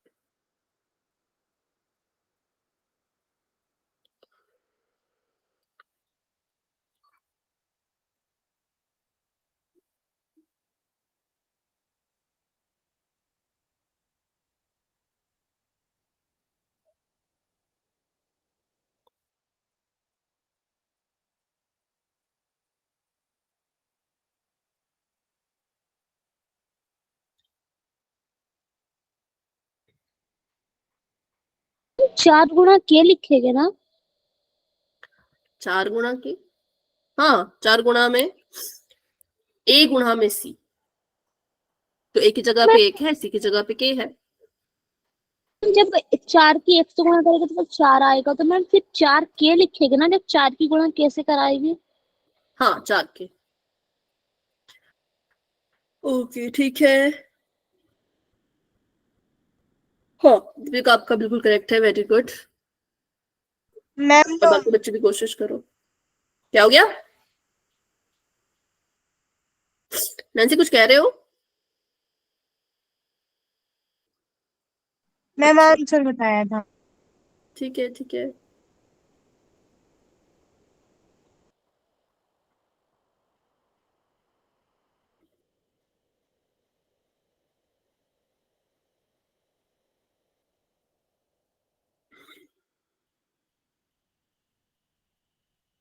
चार गुणा के लिखेगे ना? 4 गुणा के, हाँ 4 गुणा में a गुणा में c, तो a की जगह पे 1 है, c की जगह पे k है। जब 4 की x से गुणा करेगा तो 4 आएगा, तो मैम फिर 4k लिखेगा ना, जब 4 की गुणा कैसे कराएगी? हाँ 4 के। ओके ठीक है। हाँ दीपिका आपका बिल्कुल करेक्ट है, वेरी गुड। मैम और तो बाकी बच्चे भी कोशिश करो। क्या हो गया नैन्सी, कुछ कह रहे हो? मैम अच्छा आंसर बताया था। ठीक है ठीक है।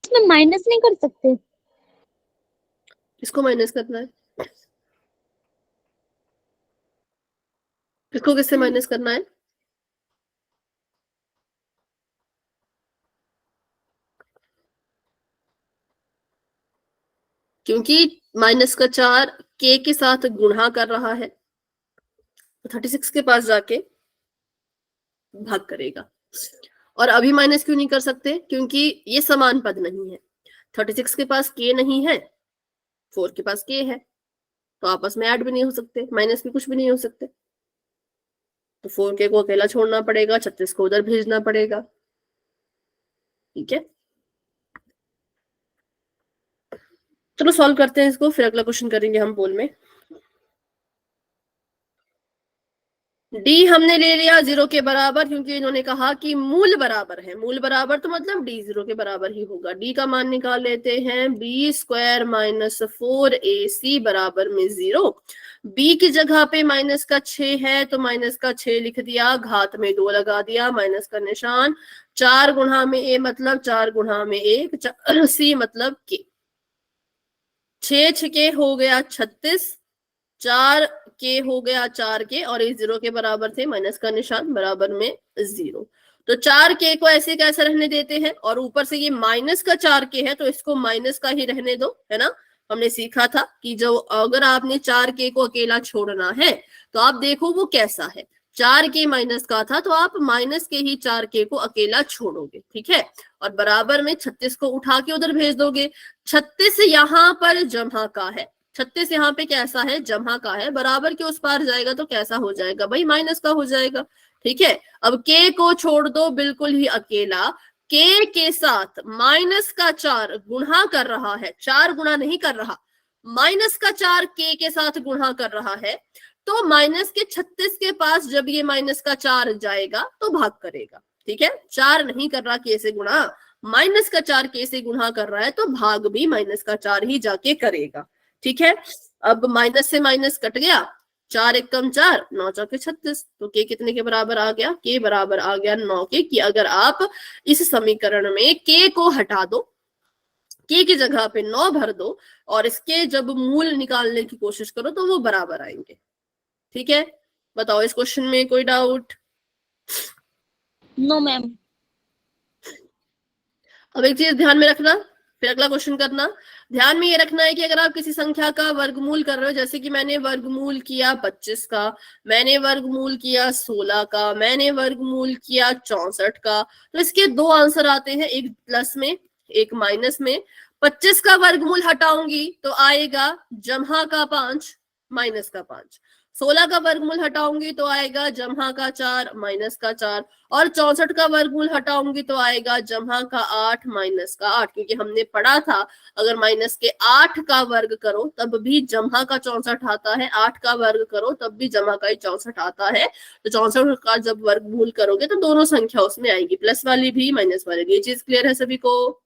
इसमें माइनस नहीं कर सकते? किसको माइनस करना है? किसको किससे माइनस करना है? क्योंकि -4 के साथ गुणा कर रहा है, तो 36 के पास जाके भाग करेगा। और अभी माइनस क्यों नहीं कर सकते? क्योंकि ये समान पद नहीं है। 36 के पास के नहीं है, 4 के पास के है, तो आपस में ऐड भी नहीं हो सकते, माइनस भी कुछ भी नहीं हो सकते। तो 4 के को अकेला छोड़ना पड़ेगा, 36 को उधर भेजना पड़ेगा। ठीक है, चलो सॉल्व करते हैं इसको, फिर अगला क्वेश्चन करेंगे हम पोल में। डी हमने ले लिया 0 के बराबर, क्योंकि इन्होंने कहा कि मूल बराबर है। मूल बराबर तो मतलब डी 0 के बराबर ही होगा। डी का मान निकाल लेते हैं, बी स्क्वायर माइनस 4ac बराबर में 0। बी की जगह पे माइनस का 6 है, तो माइनस का 6 लिख दिया, घात में 2 लगा दिया, माइनस का निशान। 4 गुणा में a मतलब 4 गुणा में 1, c मतलब k। 6 छके हो गया 36, 4 के हो गया 4 के, और ये 0 के बराबर थे, माइनस का निशान बराबर में 0। तो 4 के को ऐसे कैसे रहने देते हैं, और ऊपर से ये माइनस का 4 के है, तो इसको माइनस का ही रहने दो, है ना। हमने सीखा था कि जो अगर आपने 4 के को अकेला छोड़ना है तो आप देखो वो कैसा है। 4 के माइनस का था, तो आप माइनस के ही 4 के को अकेला छोड़ोगे, ठीक है। और बराबर में 36 को उठा के उधर भेज दोगे। 36 यहाँ पर जमा का है, 36 यहाँ पे कैसा है, जमा का है। बराबर के उस पार जाएगा तो कैसा हो जाएगा भाई, माइनस का हो जाएगा। ठीक है, अब के को छोड़ दो बिल्कुल ही अकेला। के साथ माइनस का 4 गुणा कर रहा है, 4 गुणा नहीं कर रहा, माइनस का 4 के साथ गुणा कर रहा है। तो माइनस के 36 के पास जब ये माइनस का 4 जाएगा तो भाग करेगा। ठीक है, 4 नहीं कर रहा के से गुणा, माइनस का 4 के से गुणा कर रहा है, तो भाग भी माइनस का 4 ही जाके करेगा। ठीक है, अब माइनस से माइनस कट गया, 4 एकम 4, 9 चौके 36, तो के कितने के बराबर आ गया, के बराबर आ गया 9 के। कि अगर आप इस समीकरण में के को हटा दो, के की जगह पे 9 भर दो, और इसके जब मूल निकालने की कोशिश करो तो वो बराबर आएंगे। ठीक है, बताओ इस क्वेश्चन में कोई डाउट? No ma'am. अब एक चीज ध्यान में रखना, फिर अगला क्वेश्चन करना। ध्यान में ये रखना है कि अगर आप किसी संख्या का वर्गमूल कर रहे हो, जैसे कि मैंने वर्गमूल किया 25 का, मैंने वर्गमूल किया 16 का, मैंने वर्गमूल किया 64 का, तो इसके 2 आंसर आते हैं, एक प्लस में एक माइनस में। 25 का वर्गमूल हटाऊंगी तो आएगा जमा का 5 माइनस का 5। 16 का वर्गमूल हटाऊंगी तो आएगा जमा का 4 माइनस का 4। और 64 का वर्गमूल हटाऊंगी तो आएगा जमा का 8 माइनस का 8। क्योंकि हमने पढ़ा था अगर माइनस के 8 का वर्ग करो तब भी जमा का 64 आता है, 8 का वर्ग करो तब भी जमा का ही 64 आता है। तो 64 का जब वर्गमूल करोगे तो दोनों संख्या उसमें आएगी, प्लस वाली भी माइनस वाली भी। ये चीज क्लियर है सभी को?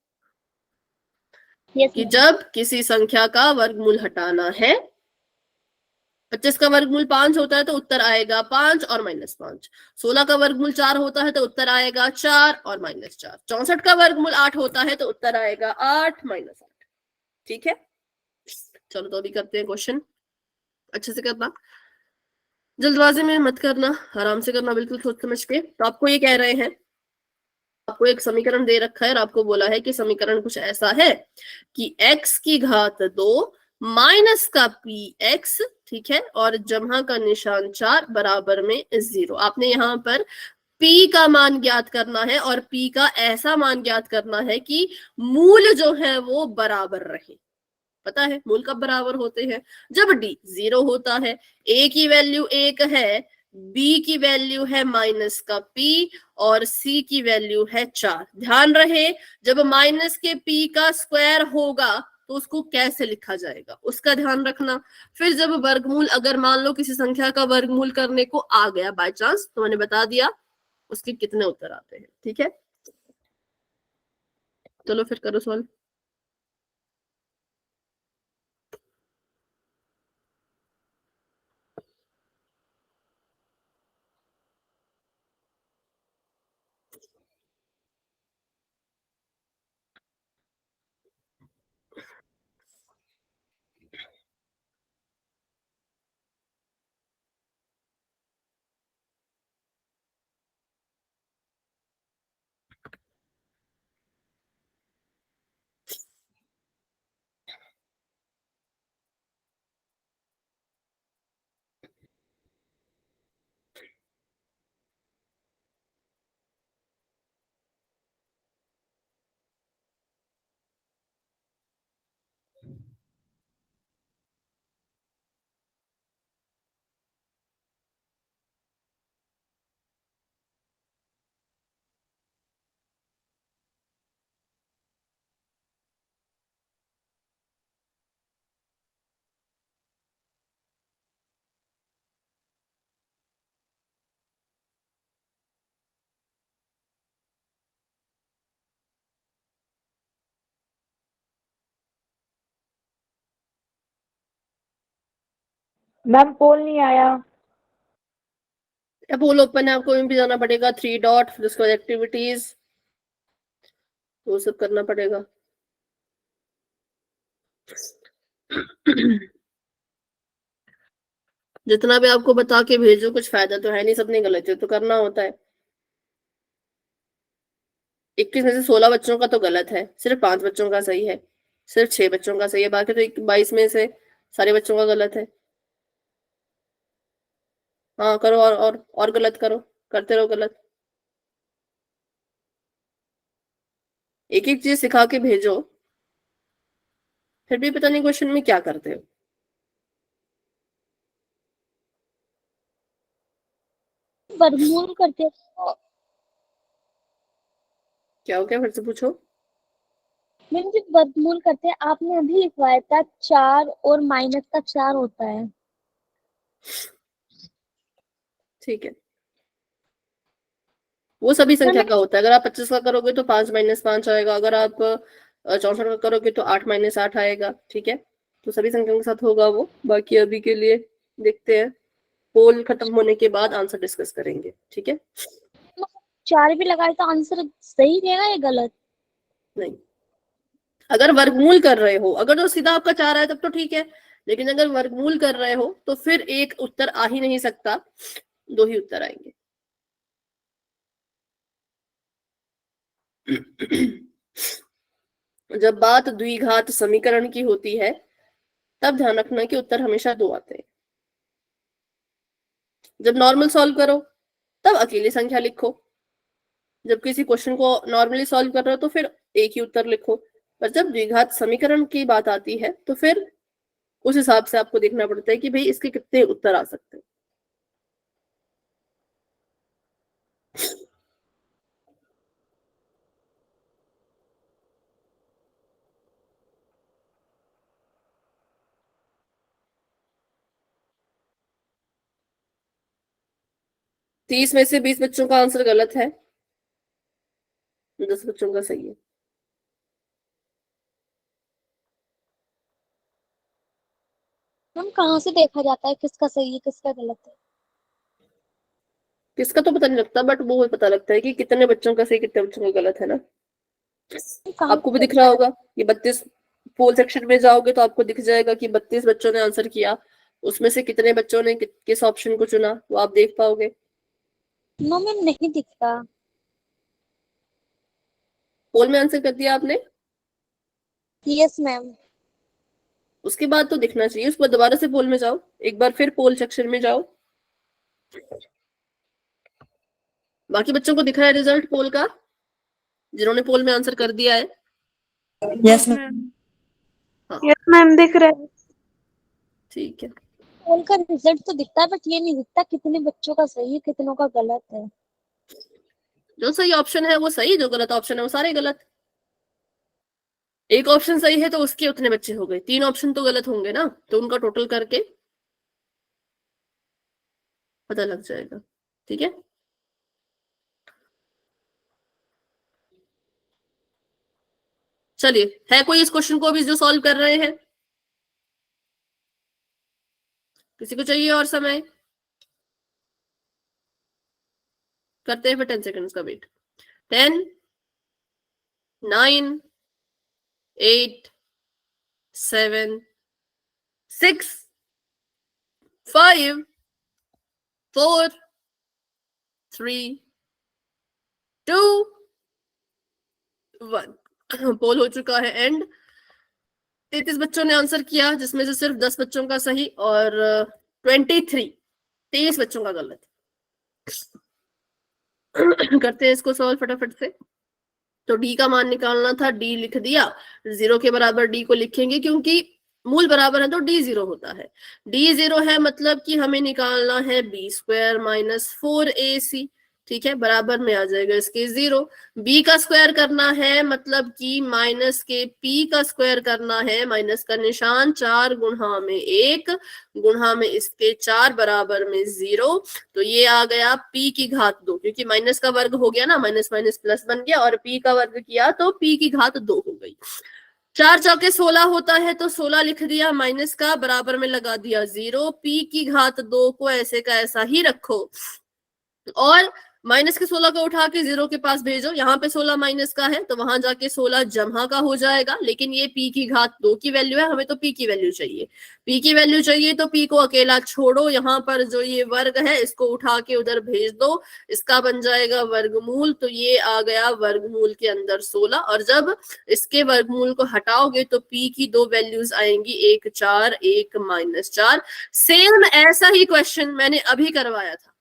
यस कि मैम। जब किसी संख्या का वर्गमूल हटाना है, 25 का वर्गमूल 5 होता है तो उत्तर आएगा 5 और -5। 16 का वर्गमूल 4 होता है तो उत्तर आएगा 4 और -4। 64 का वर्गमूल 8 होता है तो उत्तर आएगा 8 -8। ठीक है, चलो तो अभी करते हैं क्वेश्चन। अच्छे से करना, जल्दबाजी में मत करना, आराम से करना, बिल्कुल सोच समझ के। तो आपको ये कह रहे हैं, आपको एक समीकरण दे रखा है और आपको बोला है कि समीकरण कुछ ऐसा है कि x की घात 2 माइनस का पी एक्स, ठीक है, और जमा का निशान 4 बराबर में 0। आपने यहाँ पर P का मान ज्ञात करना है और P का ऐसा मान ज्ञात करना है कि मूल जो है वो बराबर रहे। पता है मूल कब बराबर होते हैं? जब D 0 होता है, A की वैल्यू 1 है, B की वैल्यू है माइनस का P और C की वैल्यू है 4। ध्यान रहे जब माइनस के P का स्क्वायर होगा तो उसको कैसे लिखा जाएगा उसका ध्यान रखना। फिर जब वर्गमूल, अगर मान लो किसी संख्या का वर्गमूल करने को आ गया बाय चांस, तो मैंने बता दिया उसके कितने उत्तर आते हैं। ठीक है, चलो फिर करो सॉल्व। मैम पोल नहीं आया। अब पोल ओपन है, आपको भी जाना पड़ेगा, 3 डॉट, फिर उसके बाद एक्टिविटीज, तो वो सब करना पड़ेगा। जितना भी आपको बता के भेजो कुछ फायदा तो है नहीं, सबने गलत है तो करना होता है। 21 में से 16 बच्चों का तो गलत है, सिर्फ 5 बच्चों का सही है, सिर्फ 6 बच्चों का सही है, बाकी तो 22 में से सारे बच्चों का गलत है। हाँ करो, और गलत करो, करते रहो गलत। एक एक चीज सिखा के भेजो, फिर भी पता नहीं क्वेश्चन में क्या करते हो। वर्गमूल करते हैं तो क्या हो गया, फिर से पूछो। मैम जब वर्गमूल करते हैं आपने अभी लिखवाया था 4 और माइनस का 4 होता है। ठीक है, वो सभी संख्या मैम का होता है। अगर आप 25 का करोगे तो 5 माइनस 5 आएगा, अगर आप 64 का करोगे तो 8 माइनस 8 आएगा। ठीक है, तो सभी संख्याओं के साथ होगा वो। बाकी अभी के लिए देखते हैं, पोल खत्म होने के बाद आंसर डिस्कस करेंगे। ठीक है, 4 भी लगाए तो आंसर सही रहेगा या गलत? नहीं, अगर वर्गमूल कर रहे हो, अगर तो सीधा आपका 4 है तब तो ठीक है, लेकिन अगर वर्गमूल कर रहे हो तो फिर एक उत्तर आ ही नहीं सकता, 2 ही उत्तर आएंगे। जब बात द्विघात समीकरण की होती है तब ध्यान रखना कि उत्तर हमेशा 2 आते हैं। जब नॉर्मल सॉल्व करो तब अकेली संख्या लिखो, जब किसी क्वेश्चन को नॉर्मली सॉल्व कर रहे हो तो फिर एक ही उत्तर लिखो। पर जब द्विघात समीकरण की बात आती है तो फिर उस हिसाब से आपको देखना पड़ता है कि भाई इसके कितने उत्तर आ सकते हैं। 30 में से 20 बच्चों का आंसर गलत है, 10 बच्चों का सही है। मैम कहाँ से देखा जाता है किसका सही है किसका गलत है? किसका तो पता नहीं लगता, बट वो पता लगता है कि कितने बच्चों का सही कितने बच्चों का गलत है ना। कहाँ आपको भी से दिख रहा होगा, ये 32 पोल सेक्शन में जाओगे तो आपको दिख जाएगा कि 32 बच्चों ने आंसर किया, उसमें से कितने बच्चों ने किस ऑप्शन को चुना वो आप देख पाओगे। नो मैम नहीं दिखता। पोल में आंसर कर दिया आपने? Yes ma'am. उसके बाद तो दिखना चाहिए। उसके बाद दोबारा से पोल में जाओ, एक बार फिर पोल सेक्शन में जाओ। बाकी बच्चों को दिख रहा है रिजल्ट पोल का, जिन्होंने पोल में आंसर कर दिया है? Yes ma'am. हाँ यस मैम, दिख रहा है। ठीक है। पोल का रिजल्ट तो दिखता है, बट ये नहीं दिखता कितने बच्चों का सही है कितनों का गलत है। जो सही ऑप्शन है वो सही, जो गलत ऑप्शन है वो सारे गलत। एक ऑप्शन सही है तो उसके उतने बच्चे हो गए, 3 ऑप्शन तो गलत होंगे ना, तो उनका टोटल करके पता लग जाएगा। ठीक है, चलिए, है कोई इस क्वेश्चन को भी जो सॉल्व कर रहे हैं? किसी को चाहिए और समय? करते हैं फिर 10 सेकंड्स का वेट। 10, 9, 8, 7, 6, 5, 4, 3, 2, 1। पोल हो चुका है एंड। 33 बच्चों ने आंसर किया, जिसमें से सिर्फ 10 बच्चों का सही और 23 बच्चों का गलत। करते हैं इसको सॉल्व फटाफट से। तो डी का मान निकालना था, डी लिख दिया। 0 के बराबर डी को लिखेंगे, क्योंकि मूल बराबर है तो डी 0 होता है। डी 0 है मतलब कि हमें निकालना है b² माइनस 4ac। ठीक है, बराबर में आ जाएगा इसके 0। b का स्क्वायर करना है मतलब कि माइनस के p का स्क्वायर करना है। माइनस का निशान 4 गुणा में 1 गुणा में इसके 4 बराबर में 0। तो ये आ गया p की घात 2, क्योंकि माइनस का वर्ग हो गया ना, माइनस माइनस प्लस बन गया, और p का वर्ग किया तो p की घात 2 हो गई। 4 चौके 16 होता है, तो 16 लिख दिया, माइनस का बराबर में लगा दिया 0। p की घात 2 को ऐसे का ऐसा ही रखो, और माइनस के 16 को उठा के 0 के पास भेजो। यहाँ पे 16 माइनस का है तो वहां जाके 16 जमा का हो जाएगा, लेकिन ये p की घात 2 की वैल्यू है, हमें तो p की वैल्यू चाहिए। p की वैल्यू चाहिए तो p को अकेला छोड़ो, यहाँ पर जो ये वर्ग है इसको उठा के उधर भेज दो, इसका बन जाएगा वर्गमूल। तो ये आ गया वर्गमूल के अंदर 16, और जब इसके वर्गमूल को हटाओगे तो p की 2 वैल्यूज आएंगी, एक 4 एक -4। सेम ऐसा ही क्वेश्चन मैंने अभी करवाया था,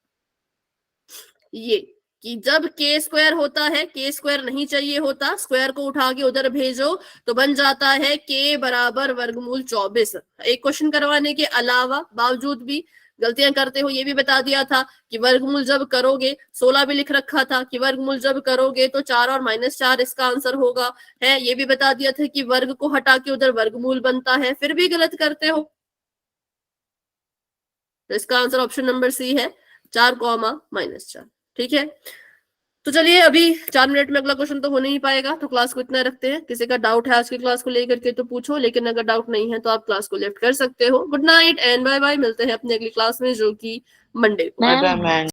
ये कि जब k² होता है, k² नहीं चाहिए होता, स्क्वायर को उठा के उधर भेजो तो बन जाता है k बराबर वर्गमूल 24। एक क्वेश्चन करवाने के अलावा बावजूद भी गलतियां करते हो, ये भी बता दिया था कि वर्गमूल जब करोगे, 16 भी लिख रखा था कि वर्गमूल जब करोगे तो 4 और -4 इसका आंसर होगा, है। ये भी बता दिया था कि वर्ग को हटा के उधर वर्गमूल बनता है, फिर भी गलत करते हो। तो इसका आंसर ऑप्शन नंबर सी है, 4, -4। ठीक है, तो चलिए अभी 4 मिनट में अगला क्वेश्चन तो हो नहीं पाएगा, तो क्लास को इतना रखते हैं। किसी का डाउट है आज की क्लास को लेकर के तो पूछो, लेकिन अगर डाउट नहीं है तो आप क्लास को लेफ्ट कर सकते हो। Good night and bye bye, मिलते हैं अपनी अगली क्लास में जो कि मंडे को। Bye bye ma'am.